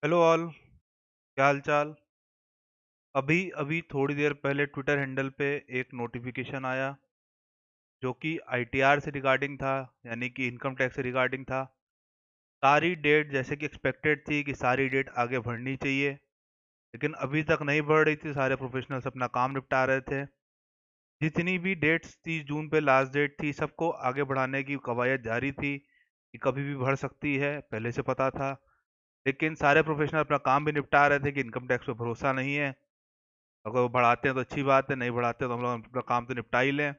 Hello all. क्या हाल चाल। अभी अभी थोड़ी देर पहले ट्विटर हैंडल पे एक नोटिफिकेशन आया जो कि आईटीआर से रिगार्डिंग था, यानी कि इनकम टैक्स से रिगार्डिंग था। सारी डेट जैसे कि एक्सपेक्टेड थी कि सारी डेट आगे बढ़नी चाहिए, लेकिन अभी तक नहीं बढ़ रही थी। सारे प्रोफेशनल्स अपना काम निपटा रहे थे। जितनी भी डेट्स 30 जून पे लास्ट डेट थी, सबको आगे बढ़ाने की कवायद जारी थी कि कभी भी बढ़ सकती है, पहले से पता था। लेकिन सारे प्रोफेशनल अपना काम भी निपटा रहे थे कि इनकम टैक्स पे भरोसा नहीं है। अगर वो बढ़ाते हैं तो अच्छी बात है, नहीं बढ़ाते तो हम लोग अपना काम तो निपटा ही लें।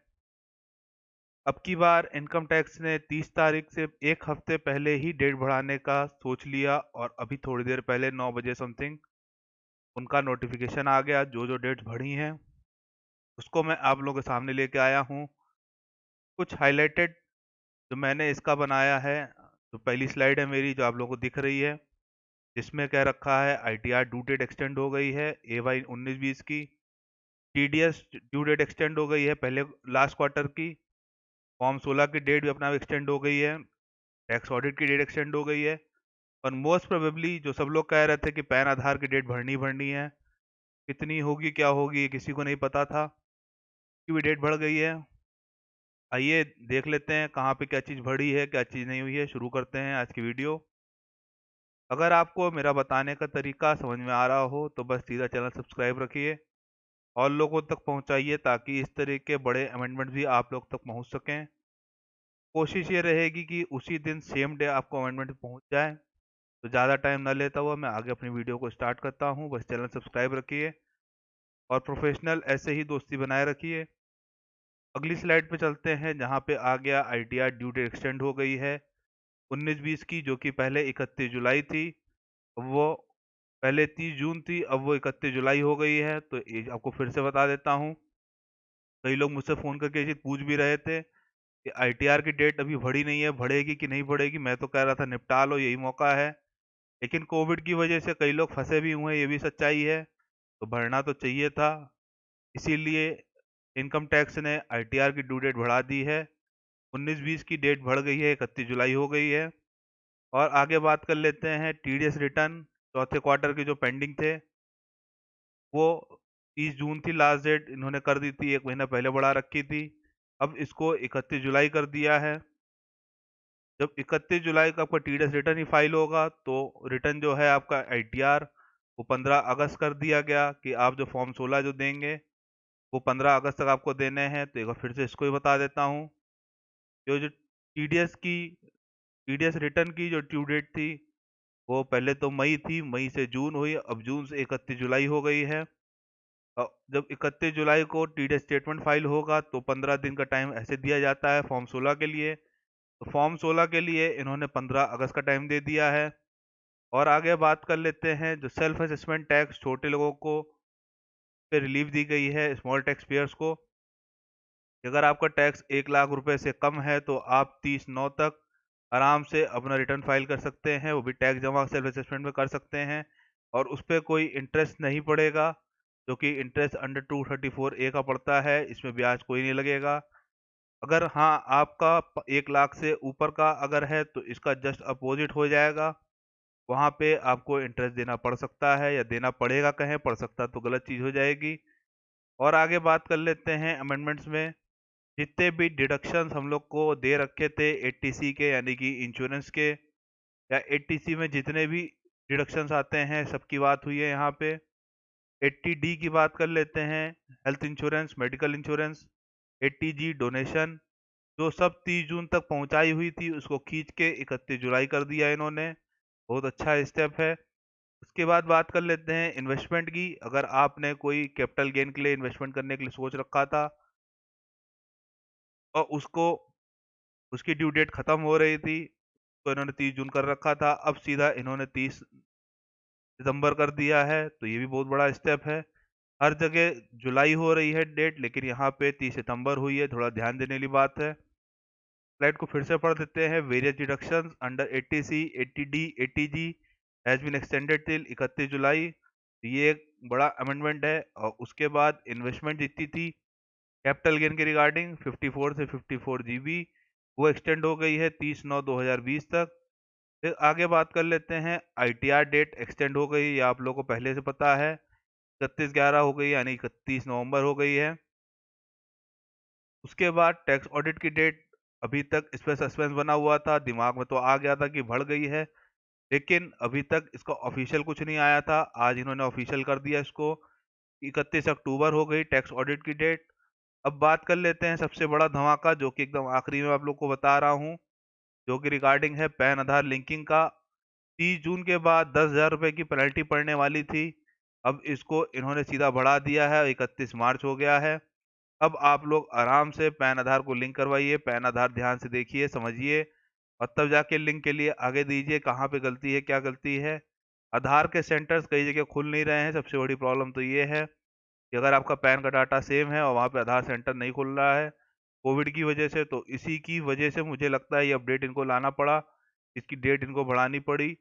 अब की बार इनकम टैक्स ने 30 तारीख से एक हफ्ते पहले ही डेट बढ़ाने का सोच लिया, और अभी थोड़ी देर पहले 9 बजे समथिंग उनका नोटिफिकेशन आ गया। जो जो डेट्स बढ़ी हैं उसको मैं आप लोगों के सामने लेके आया हूँ। कुछ हाईलाइटेड जो मैंने इसका बनाया है। तो पहली स्लाइड है मेरी जो आप लोगों को दिख रही है, जिसमें कह रखा है आईटीआर ड्यू डेट एक्सटेंड हो गई है एवाई 19-20 की। टीडीएस ड्यू डेट एक्सटेंड हो गई है पहले लास्ट क्वार्टर की। फॉर्म 16 की डेट भी अपना एक्सटेंड हो गई है। टैक्स ऑडिट की डेट एक्सटेंड हो गई है। और मोस्ट प्रोबेबली जो सब लोग कह रहे थे कि पैन आधार की डेट भरनी भरनी है, कितनी होगी क्या होगी ये किसी को नहीं पता था, कि भी डेट बढ़ गई है। आइए देख लेते हैं कहाँ पे क्या चीज़ बढ़ी है, क्या चीज़ नहीं हुई है। शुरू करते हैं आज की वीडियो। अगर आपको मेरा बताने का तरीका समझ में आ रहा हो तो बस सीधा चैनल सब्सक्राइब रखिए और लोगों तक पहुंचाइए, ताकि इस तरह के बड़े अमेंडमेंट भी आप लोग तक पहुंच सकें। कोशिश ये रहेगी कि उसी दिन सेम डे आपको अमेंडमेंट पहुंच जाए। तो ज़्यादा टाइम ना लेता हुआ मैं आगे अपनी वीडियो को स्टार्ट करता हूँ। बस चैनल सब्सक्राइब रखिए और प्रोफेशनल ऐसे ही दोस्ती बनाए रखिए। अगली स्लाइड पे चलते हैं, जहाँ पे आ गया आईटीआर ड्यू डेट एक्सटेंड हो गई है 19-20 की, जो कि पहले 31 जुलाई थी। अब वो पहले 30 जून थी, अब वो 31 जुलाई हो गई है। तो ये आपको फिर से बता देता हूँ। कई लोग मुझसे फ़ोन करके ये चीज़ पूछ भी रहे थे कि आईटीआर की डेट अभी बढ़ी नहीं है, बढ़ेगी कि नहीं बढ़ेगी। मैं तो कह रहा था निपटा लो, यही मौका है। लेकिन कोविड की वजह से कई लोग फंसे भी हुए हैं, ये भी सच्चाई है। तो भरना तो चाहिए था। इसीलिए इनकम टैक्स ने आईटीआर की ड्यू डेट बढ़ा दी है। 19-20 की डेट बढ़ गई है, 31 जुलाई हो गई है। और आगे बात कर लेते हैं टीडीएस रिटर्न। चौथे क्वार्टर के जो पेंडिंग थे, वो 30 जून थी लास्ट डेट, इन्होंने कर दी थी, 1 महीना पहले बढ़ा रखी थी। अब इसको 31 जुलाई कर दिया है। जब 31 जुलाई को आपका टीडीएस रिटर्न ही फाइल होगा, तो रिटर्न जो है आपका आईटीआर वो 15 अगस्त कर दिया गया कि आप जो फॉर्म 16 जो देंगे वो 15 अगस्त तक आपको देने हैं। तो एक बार फिर से इसको ही बता देता हूँ। जो जो टीडीएस रिटर्न की जो ड्यू डेट थी, वो पहले तो मई थी, मई से जून हुई, अब जून से 31 जुलाई हो गई है। जब 31 जुलाई को टीडीएस स्टेटमेंट फाइल होगा तो 15 दिन का टाइम ऐसे दिया जाता है फॉर्म 16 के लिए। तो फॉर्म 16 के लिए इन्होंने 15 अगस्त का टाइम दे दिया है। और आगे बात कर लेते हैं जो सेल्फ असेसमेंट टैक्स छोटे लोगों को पे रिलीफ दी गई है, स्मॉल टैक्स पेयर्स को। कि अगर आपका टैक्स 1 लाख रुपए से कम है तो आप 30/9 तक आराम से अपना रिटर्न फाइल कर सकते हैं, वो भी टैक्स जमा सेल्फ असेसमेंट में कर सकते हैं। और उस पर कोई इंटरेस्ट नहीं पड़ेगा, जो कि इंटरेस्ट अंडर 234A का पड़ता है। इसमें ब्याज कोई नहीं लगेगा। अगर हाँ आपका 1 लाख से ऊपर का अगर है तो इसका जस्ट अपोजिट हो जाएगा। वहाँ पे आपको इंटरेस्ट देना पड़ सकता है, या देना पड़ेगा, कहें पड़ सकता तो गलत चीज़ हो जाएगी। और आगे बात कर लेते हैं अमेंडमेंट्स में। जितने भी डिडक्शंस हम लोग को दे रखे थे एटीसी के, यानी कि इंश्योरेंस के, या एटीसी में जितने भी डिडक्शंस आते हैं सबकी बात हुई है यहाँ पे। 80D की बात कर लेते हैं, health insurance, medical insurance. 80G donation, जो सब 30 जून तक पहुंचाई हुई थी उसको खींच के 31 जुलाई कर दिया इन्होंने। बहुत अच्छा स्टेप है। उसके बाद बात कर लेते हैं इन्वेस्टमेंट की। अगर आपने कोई कैपिटल गेन के लिए इन्वेस्टमेंट करने के लिए सोच रखा था और उसको उसकी ड्यू डेट खत्म हो रही थी, तो इन्होंने 30 जून कर रखा था, अब सीधा इन्होंने 30 सितंबर कर दिया है। तो ये भी बहुत बड़ा स्टेप है। हर जगह जुलाई हो रही है डेट, लेकिन यहाँ पे 30 सितंबर हुई है, थोड़ा ध्यान देने वाली बात है। स्लाइड को फिर से पढ़ देते हैं। Various deductions under 80C, 80D, 80G has been extended till 31 जुलाई। ये एक बड़ा अमेंडमेंट है। और उसके बाद इन्वेस्टमेंट जितनी थी कैपिटल गेन के रिगार्डिंग 54 से 54 GB, वो एक्सटेंड हो गई है 30/9/2020 तक। फिर आगे बात कर लेते हैं, आईटीआर डेट एक्सटेंड हो गई, ये आप लोगों को पहले से पता है, 31/11 हो गई यानी 31 नवंबर हो गई है। उसके बाद टैक्स ऑडिट की डेट, अभी तक इस पे सस्पेंस बना हुआ था, दिमाग में तो आ गया था कि बढ़ गई है, लेकिन अभी तक इसका ऑफिशियल कुछ नहीं आया था। आज इन्होंने ऑफिशियल कर दिया इसको, 31 अक्टूबर हो गई टैक्स ऑडिट की डेट। अब बात कर लेते हैं सबसे बड़ा धमाका, जो कि एकदम आखिरी में आप लोग को बता रहा हूँ, जो कि रिगार्डिंग है पैन आधार लिंकिंग का। 30 जून के बाद 10,000 रुपए की पेनल्टी पड़ने वाली थी, अब इसको इन्होंने सीधा बढ़ा दिया है, 31 मार्च हो गया है। अब आप लोग आराम से पैन आधार को लिंक करवाइए, पैन आधार ध्यान से देखिए, समझिए और तब जाके लिंक के लिए आगे दीजिए। कहाँ पे गलती है, क्या गलती है। आधार के सेंटर्स कई जगह खुल नहीं रहे हैं, सबसे बड़ी प्रॉब्लम तो ये है कि अगर आपका पैन का डाटा सेम है और वहाँ पे आधार सेंटर नहीं खुल रहा है कोविड की वजह से, तो इसी की वजह से मुझे लगता है ये अपडेट इनको लाना पड़ा, इसकी डेट इनको बढ़ानी पड़ी।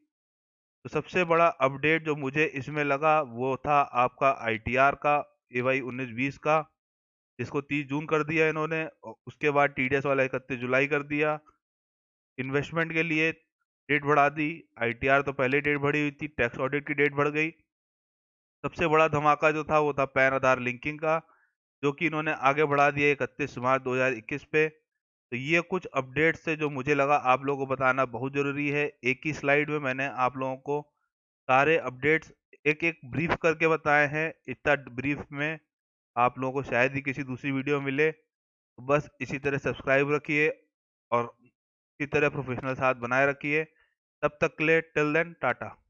तो सबसे बड़ा अपडेट जो मुझे इसमें लगा वो था आपका आईटीआर का, एवाई 19-20 का, जिसको 30 जून कर दिया इन्होंने और उसके बाद टीडीएस वाला 31 जुलाई कर दिया। इन्वेस्टमेंट के लिए डेट बढ़ा दी, आईटीआर तो पहले डेट बढ़ी हुई थी, टैक्स ऑडिट की डेट बढ़ गई। सबसे बड़ा धमाका जो था वो था पैन आधार लिंकिंग का, जो कि इन्होंने आगे बढ़ा दिया 31 मार्च 2021 पे। तो ये कुछ अपडेट्स थे जो मुझे लगा आप लोगों को बताना बहुत ज़रूरी है। एक ही स्लाइड में मैंने आप लोगों को सारे अपडेट्स एक-एक ब्रीफ करके बताए हैं। इतना ब्रीफ में आप लोगों को शायद ही किसी दूसरी वीडियो में मिले। तो बस इसी तरह सब्सक्राइब रखिए और इसी तरह प्रोफेशनल साथ बनाए रखिए। तब तक के लिए टिल देन टाटा।